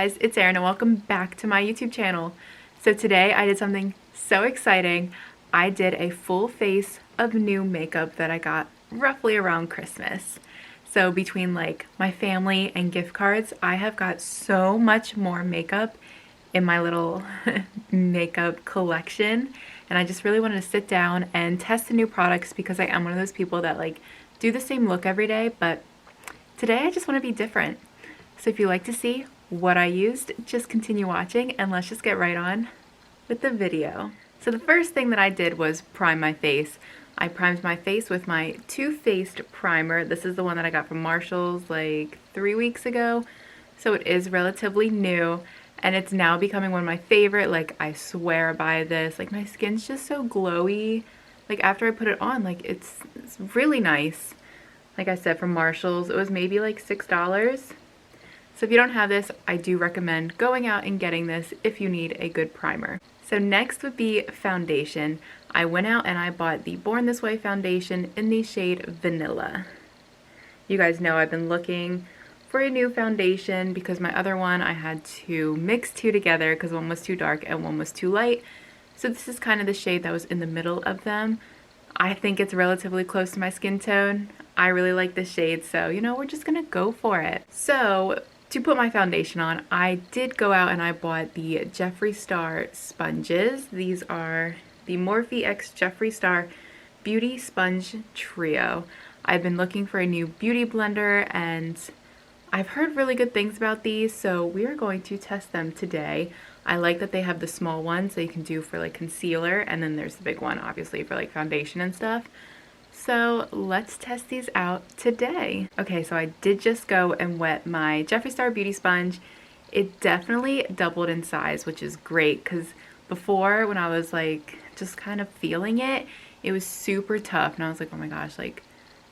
guys, it's Erin and welcome back to my YouTube channel. So today I did something so exciting. I did a full face of new makeup that I got roughly around Christmas. So between like my family and gift cards, I have got so much more makeup in my little makeup collection, and I just really wanted to sit down and test the new products because I am one of those people that like do the same look every day, but today I just want to be different. So if you like to see what I used, just continue watching and let's just get right on with the video. So the first thing that I did was prime my face. I primed my face with my Too Faced primer. This is the one that I got from Marshall's like 3 weeks ago. So it is relatively new and it's now becoming one of my favorite. Like, I swear by this. Like, my skin's just so glowy. Like, after I put it on, like it's really nice. Like I said, from Marshall's, it was maybe like $6. So if you don't have this, I do recommend going out and getting this if you need a good primer. So next would be foundation. I went out and I bought the Born This Way foundation in the shade Vanilla. You guys know I've been looking for a new foundation because my other one, I had to mix two together because one was too dark and one was too light. So this is kind of the shade that was in the middle of them. I think it's relatively close to my skin tone. I really like this shade, so you know, we're just gonna go for it. So to put my foundation on, I did go out and I bought the Jeffree Star sponges. These are the Morphe X Jeffree Star Beauty Sponge Trio. I've been looking for a new beauty blender and I've heard really good things about these, so we are going to test them today. I like that they have the small one so you can do for like concealer, and then there's the big one obviously for like foundation and stuff. So let's test these out today. Okay, so I did just go and wet my Jeffree Star Beauty Sponge. It definitely doubled in size, which is great because before, when I was like just kind of feeling it, it was super tough and I was like, oh my gosh, like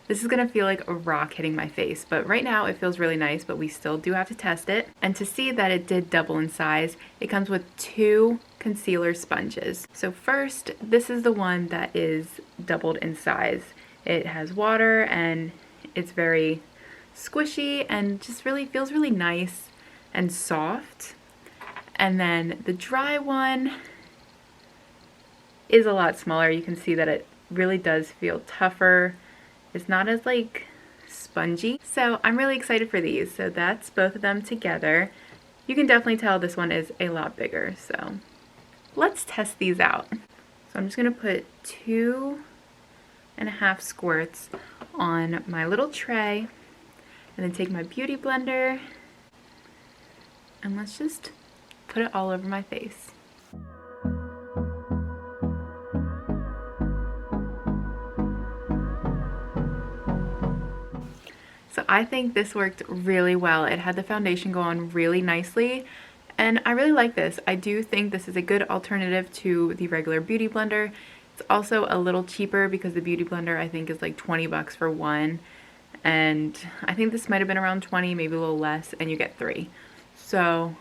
this is gonna feel like a rock hitting my face. But right now it feels really nice, but we still do have to test it. And to see that it did double in size, it comes with 2 concealer sponges. So first, this is the one that is doubled in size. It has water and it's very squishy and just really feels really nice and soft. And then the dry one is a lot smaller. You can see that it really does feel tougher. It's not as like spongy. So I'm really excited for these. So that's both of them together. You can definitely tell this one is a lot bigger. So let's test these out. So I'm just gonna put 2.5 squirts on my little tray and then take my beauty blender and let's just put it all over my face. So I think this worked really well. It had the foundation go on really nicely and I really like this. I do think this is a good alternative to the regular beauty blender. It's also a little cheaper because the beauty blender I think is like 20 bucks for one, and I think this might have been around 20, maybe a little less, and you get 3. So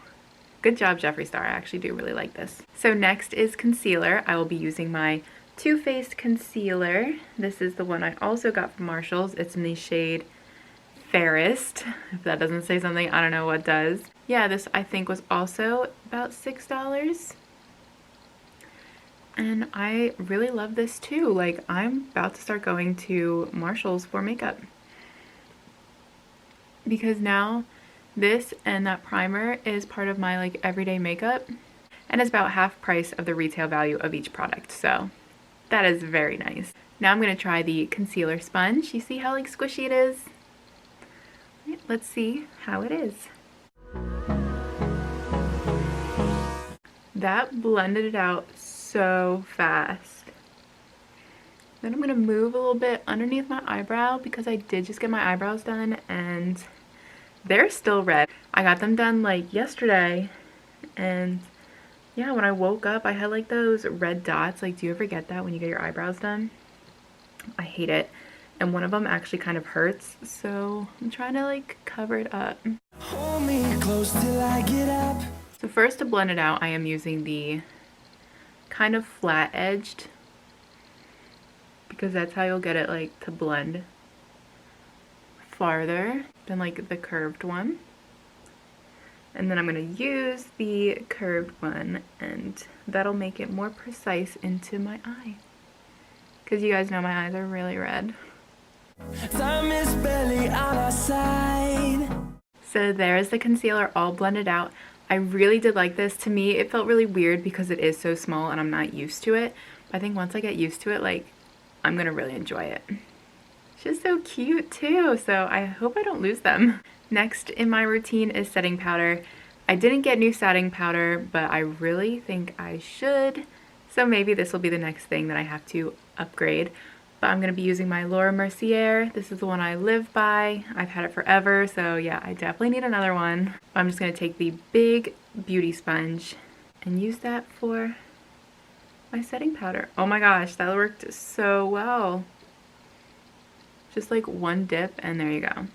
good job, Jeffree Star. I actually do really like this. So next is concealer. I will be using my Too Faced concealer. This is the one I also got from Marshall's. It's in the shade Fairest. If that doesn't say something, I don't know what does. Yeah, this I think was also about $6. And I really love this too. Like, I'm about to start going to Marshall's for makeup. Because now this and that primer is part of my like everyday makeup. And it's about half price of the retail value of each product. So that is very nice. Now I'm going to try the concealer sponge. You see how like squishy it is? Let's see how it is. That blended it out so fast. Then I'm gonna move a little bit underneath my eyebrow because I did just get my eyebrows done and they're still red. I got them done like yesterday and yeah, when I woke up I had like those red dots. Like, do you ever get that when you get your eyebrows done? I hate it. And one of them actually kind of hurts, so I'm trying to like cover it up. Hold me close till I get up. So first, to blend it out, I am using the kind of flat edged because that's how you'll get it like to blend farther than like the curved one. And then I'm going to use the curved one, and that'll make it more precise into my eye. Because you guys know my eyes are really red. Time is barely on our side. So there's the concealer all blended out. I really did like this. To me, it felt really weird because it is so small and I'm not used to it. But I think once I get used to it, like, I'm going to really enjoy it. It's just so cute too, so I hope I don't lose them. Next in my routine is setting powder. I didn't get new setting powder, but I really think I should. So maybe this will be the next thing that I have to upgrade. But I'm going to be using my Laura Mercier. This is the one I live by. I've had it forever, so yeah, I definitely need another one. I'm just going to take the big beauty sponge and use that for my setting powder. Oh my gosh, that worked so well. Just like one dip and there you go.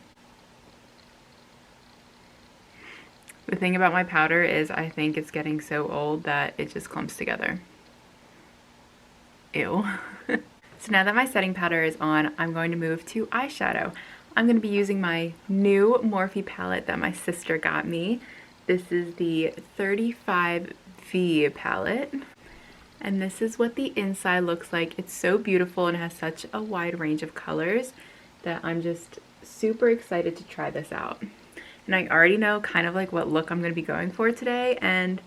The thing about my powder is I think it's getting so old that it just clumps together. Ew. So now that my setting powder is on, I'm going to move to eyeshadow. I'm going to be using my new Morphe palette that my sister got me. This is the 35V palette. And this is what the inside looks like. It's so beautiful and has such a wide range of colors that I'm just super excited to try this out. And I already know kind of like what look I'm going to be going for today, and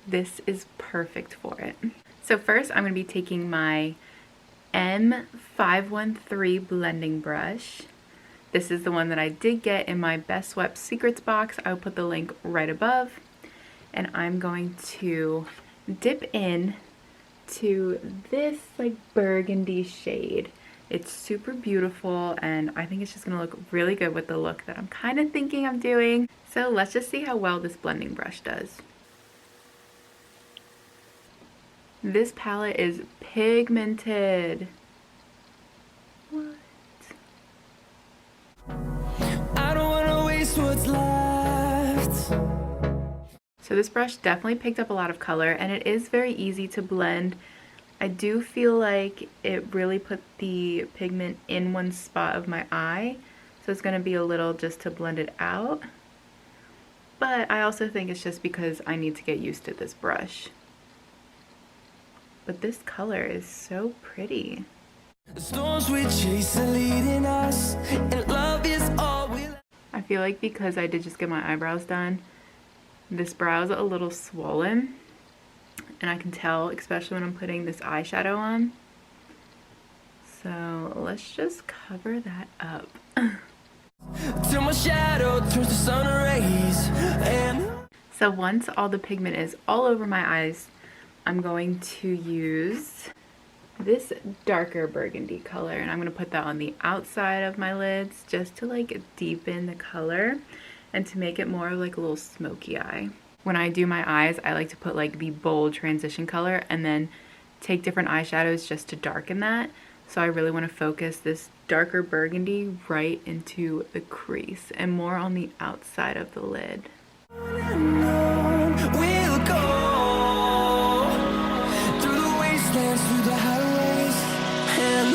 this is perfect for it. So first I'm going to be taking my M513 blending brush. This is the one that I did get in my Best Swept Secrets box. I'll put the link right above. And I'm going to dip in to this like burgundy shade. It's super beautiful and I think it's just gonna look really good with the look that I'm kind of thinking I'm doing. So let's just see how well this blending brush does. This palette is pigmented. What? I don't wanna waste what's left. So this brush definitely picked up a lot of color and it is very easy to blend. I do feel like it really put the pigment in one spot of my eye, so it's going to be a little just to blend it out. But I also think it's just because I need to get used to this brush. But this color is so pretty. The storms we chase are leading us, and love is all we... I feel like because I did just get my eyebrows done, this brow is a little swollen. And I can tell, especially when I'm putting this eyeshadow on. So let's just cover that up. Till my shadow turns to sun rays. So once all the pigment is all over my eyes, I'm going to use this darker burgundy color. And I'm going to put that on the outside of my lids just to like deepen the color and to make it more like a little smoky eye. When I do my eyes, I like to put like the bold transition color and then take different eyeshadows just to darken that. So I really want to focus this darker burgundy right into the crease and more on the outside of the lid. We'll go through the wastelands, through the highways, and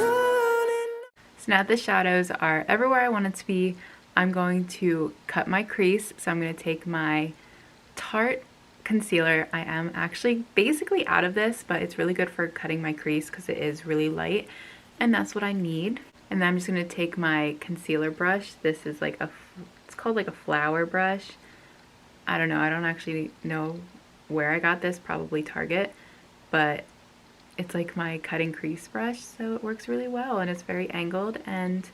so now that the shadows are everywhere I want it to be, I'm going to cut my crease. So I'm going to take my Tarte concealer. I am actually basically out of this, but it's really good for cutting my crease because it is really light and that's what I need. And then I'm just going to take my concealer brush. This is like it's called like a flower brush. I don't know, I don't actually know where I got this, probably Target, but it's like my cutting crease brush, so it works really well and it's very angled and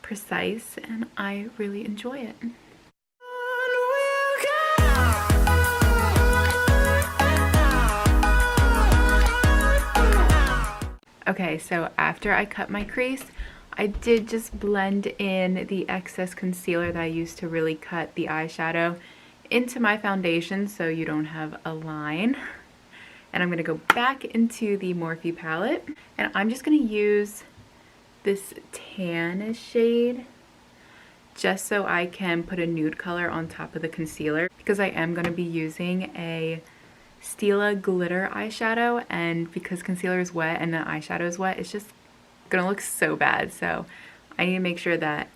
precise and I really enjoy it. Okay, so after I cut my crease, I did just blend in the excess concealer that I used to really cut the eyeshadow into my foundation so you don't have a line. And I'm going to go back into the Morphe palette and I'm just going to use this tan shade just so I can put a nude color on top of the concealer because I am going to be using a Stila glitter eyeshadow, and because concealer is wet and the eyeshadow is wet, it's just gonna look so bad. So I need to make sure that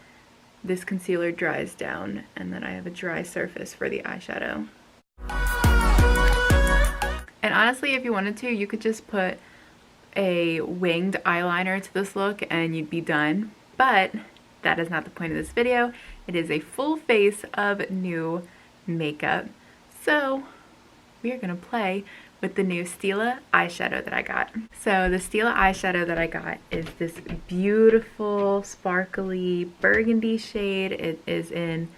this concealer dries down and then I have a dry surface for the eyeshadow. And honestly, if you wanted to, you could just put a winged eyeliner to this look and you'd be done. But that is not the point of this video. It is a full face of new makeup. So we are gonna play with the new Stila eyeshadow that I got. So the Stila eyeshadow that I got is this beautiful, sparkly burgundy shade. It is in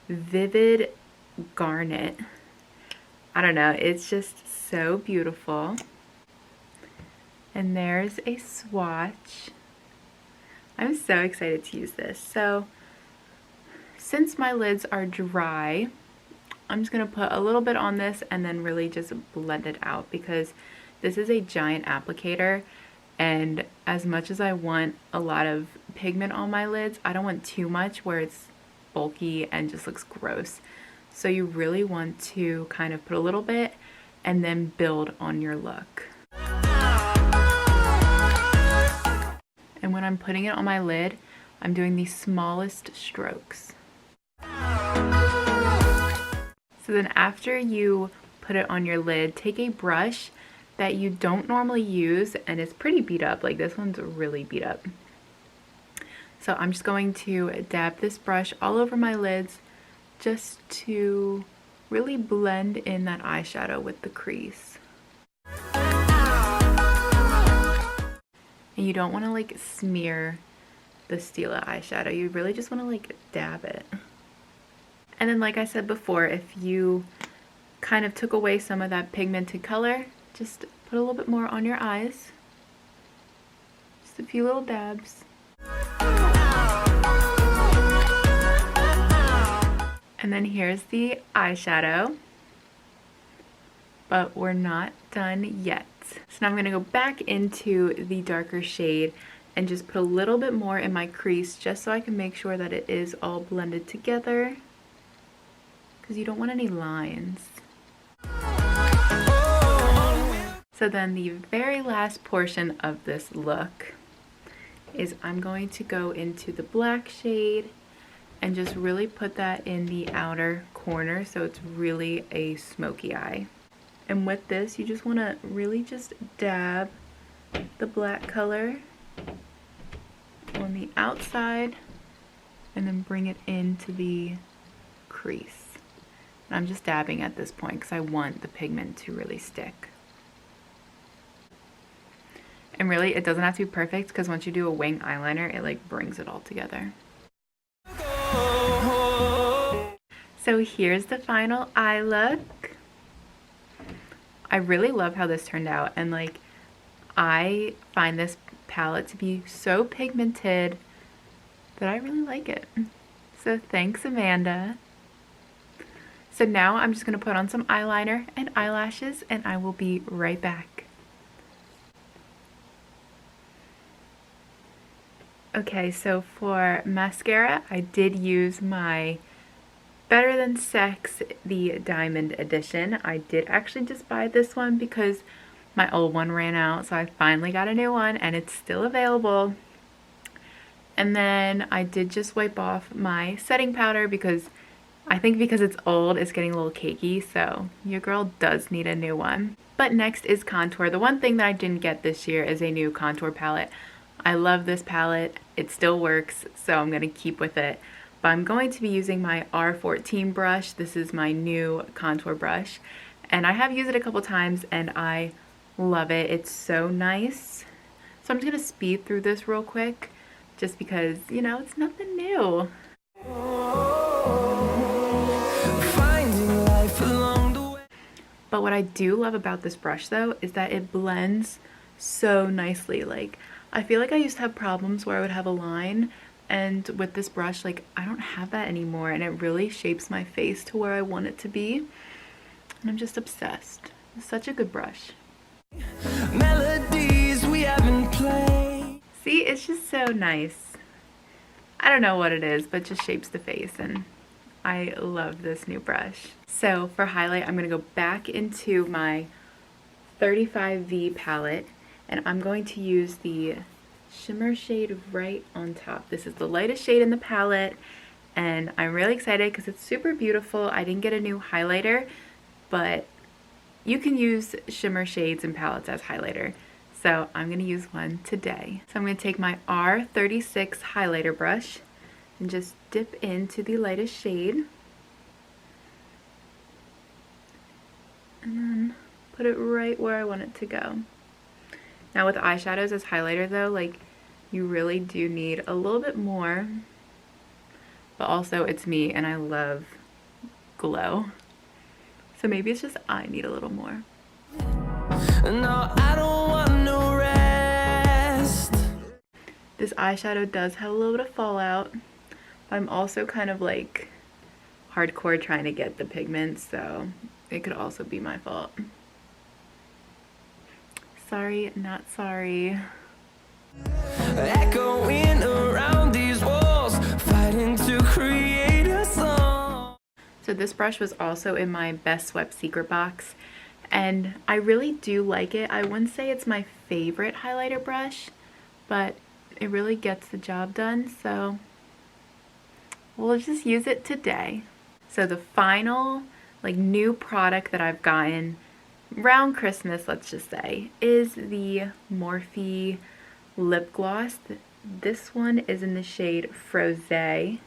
Vivid Garnet. I don't know, it's just so beautiful. And there's a swatch. I'm so excited to use this. So since my lids are dry, I'm just gonna put a little bit on this and then really just blend it out, because this is a giant applicator, and as much as I want a lot of pigment on my lids, I don't want too much where it's bulky and just looks gross. So you really want to kind of put a little bit and then build on your look. And when I'm putting it on my lid, I'm doing the smallest strokes. So then after you put it on your lid, take a brush that you don't normally use and it's pretty beat up. Like this one's really beat up. So I'm just going to dab this brush all over my lids just to really blend in that eyeshadow with the crease. And you don't want to like smear the Stila eyeshadow. You really just want to like dab it. And then like I said before, if you kind of took away some of that pigmented color, just put a little bit more on your eyes. Just a few little dabs. And then here's the eyeshadow. But we're not done yet. So now I'm going to go back into the darker shade and just put a little bit more in my crease just so I can make sure that it is all blended together, because you don't want any lines. So then the very last portion of this look is I'm going to go into the black shade and just really put that in the outer corner so it's really a smoky eye. And with this, you just want to really just dab the black color on the outside and then bring it into the crease. And I'm just dabbing at this point because I want the pigment to really stick. And really, it doesn't have to be perfect, because once you do a wing eyeliner, it like brings it all together. So here's the final eye look. I really love how this turned out, and like I find this palette to be so pigmented that I really like it. So thanks, Amanda. So now I'm just going to put on some eyeliner and eyelashes and I will be right back. Okay, so for mascara, I did use my Better Than Sex, the Diamond Edition. I did actually just buy this one because my old one ran out, so I finally got a new one and it's still available. And then I did just wipe off my setting powder because I think because it's old, it's getting a little cakey, so your girl does need a new one. But next is contour. The one thing that I didn't get this year is a new contour palette. I love this palette. It still works, so I'm going to keep with it. But I'm going to be using my R14 brush. This is my new contour brush. And I have used it a couple times and I love it. It's so nice. So I'm just going to speed through this real quick just because, you know, it's nothing new. But what I do love about this brush though is that it blends so nicely. Like, I feel like I used to have problems where I would have a line, and with this brush, like, I don't have that anymore, and it really shapes my face to where I want it to be, and I'm just obsessed. It's such a good brush. Melodies we haven't played. See, it's just so nice. I don't know what it is, but it just shapes the face, and I love this new brush. So for highlight, I'm going to go back into my 35V palette, and I'm going to use the shimmer shade right on top. This is the lightest shade in the palette, and I'm really excited because it's super beautiful. I didn't get a new highlighter, but you can use shimmer shades and palettes as highlighter. So I'm going to use one today. So I'm going to take my R36 highlighter brush and just dip into the lightest shade. And then put it right where I want it to go. Now with eyeshadows as highlighter though, like, you really do need a little bit more. But also it's me and I love glow. So maybe it's just I need a little more. No, I don't want no rest. This eyeshadow does have a little bit of fallout. But I'm also kind of like hardcore trying to get the pigments, so it could also be my fault. Sorry, not sorry. Echoing around these walls, fighting to create a song. So this brush was also in my Best Swept secret box, and I really do like it. I wouldn't say it's my favorite highlighter brush, but it really gets the job done, so we'll just use it today. So the final like new product that I've gotten around Christmas, let's just say, is the Morphe lip gloss. This one is in the shade Frosé.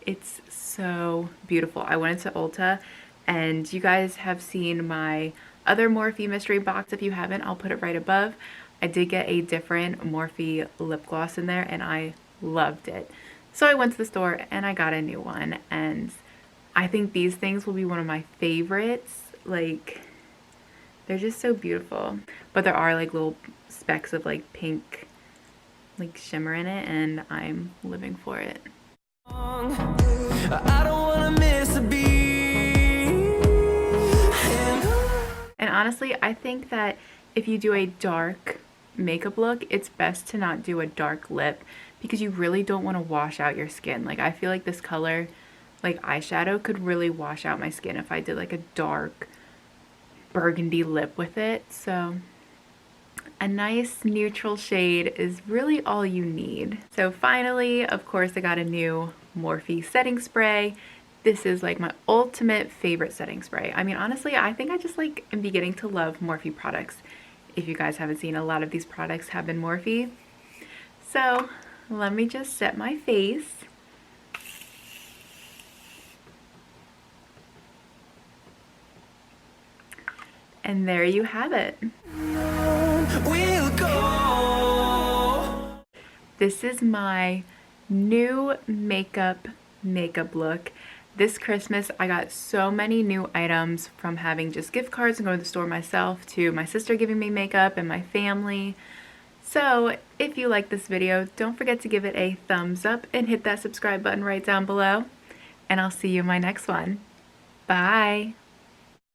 It's so beautiful. I went into Ulta, and you guys have seen my other Morphe mystery box. If you haven't, I'll put it right above. I did get a different Morphe lip gloss in there, and I loved it. So I went to the store and I got a new one, and I think these things will be one of my favorites. Like, they're just so beautiful. But there are like little specks of like pink like shimmer in it, and I'm living for it. I don't wanna miss a beat. And honestly, I think that if you do a dark makeup look, it's best to not do a dark lip, because you really don't want to wash out your skin. Like, I feel like this color, like eyeshadow, could really wash out my skin if I did like a dark burgundy lip with it. So a nice neutral shade is really all you need. So finally, of course, I got a new Morphe setting spray. This is like my ultimate favorite setting spray. I mean, honestly, I think I just like am beginning to love Morphe products. If you guys haven't seen, a lot of these products have been Morphe. So let me just set my face. And there you have it. We'll go. This is my new makeup look. This Christmas, I got so many new items, from having just gift cards and going to the store myself, to my sister giving me makeup and my family. So if you like this video, don't forget to give it a thumbs up and hit that subscribe button right down below. And I'll see you in my next one. Bye.